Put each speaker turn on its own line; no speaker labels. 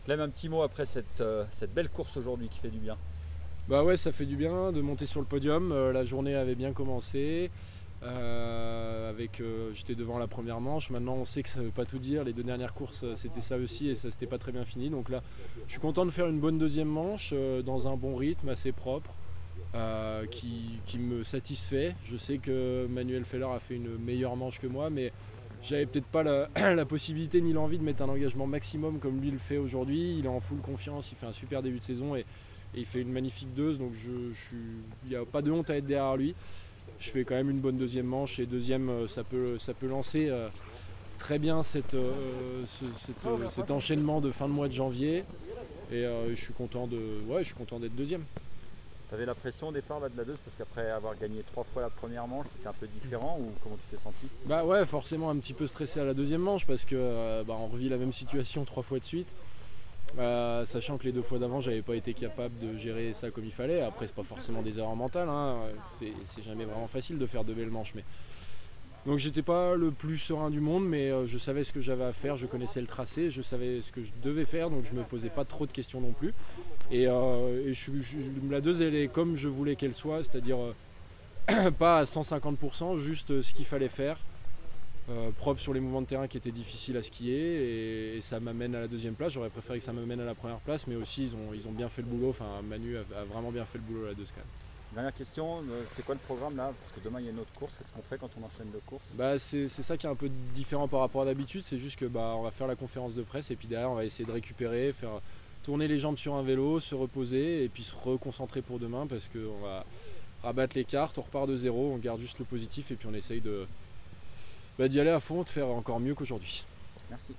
Clem, un petit mot après cette belle course aujourd'hui qui fait du bien.
Bah ouais, ça fait du bien de monter sur le podium. La journée avait bien commencé. J'étais devant la première manche. Maintenant, on sait que ça veut pas tout dire. Les deux dernières courses, c'était ça aussi et ça s'était pas très bien fini. Donc là, je suis content de faire une bonne deuxième manche dans un bon rythme, assez propre, qui me satisfait. Je sais que Manuel Feller a fait une meilleure manche que moi, mais j'avais peut-être pas la possibilité ni l'envie de mettre un engagement maximum comme lui le fait aujourd'hui. Il est en full confiance, il fait un super début de saison et il fait une magnifique deuxième, donc il n'y a pas de honte à être derrière lui. Je fais quand même une bonne deuxième manche et deuxième, ça peut lancer très bien cet enchaînement de fin de mois de janvier. Et je suis content d'être deuxième.
Tu avais la pression au départ là, de la 2 parce qu'après avoir gagné 3 fois la première manche, c'était un peu différent ou comment tu t'es senti?
Bah ouais, forcément un petit peu stressé à la deuxième manche parce que on revit la même situation 3 fois de suite. Sachant que les 2 fois d'avant, j'avais pas été capable de gérer ça comme il fallait. Après, c'est pas forcément des erreurs mentales, hein. C'est jamais vraiment facile de faire de belles manches. Donc, j'étais pas le plus serein du monde, mais je savais ce que j'avais à faire. Je connaissais le tracé, je savais ce que je devais faire, donc je me posais pas trop de questions non plus. La deuxième, elle est comme je voulais qu'elle soit, c'est-à-dire pas à 150%, juste ce qu'il fallait faire. Propre sur les mouvements de terrain qui étaient difficiles à skier et ça m'amène à la deuxième place. J'aurais préféré que ça m'amène à la première place, mais aussi ils ont bien fait le boulot. Enfin, Manu a vraiment bien fait le boulot à la 2 scan.
Dernière question, c'est quoi le programme là? Parce que demain il y a une autre course, c'est ce qu'on fait quand on enchaîne deux courses.
C'est ça qui est un peu différent par rapport à d'habitude, c'est juste que on va faire la conférence de presse et puis derrière on va essayer de récupérer, faire tourner les jambes sur un vélo, se reposer et puis se reconcentrer pour demain parce qu'on va rabattre les cartes, on repart de zéro, on garde juste le positif et puis on essaye d'y aller à fond, de faire encore mieux qu'aujourd'hui.
Merci.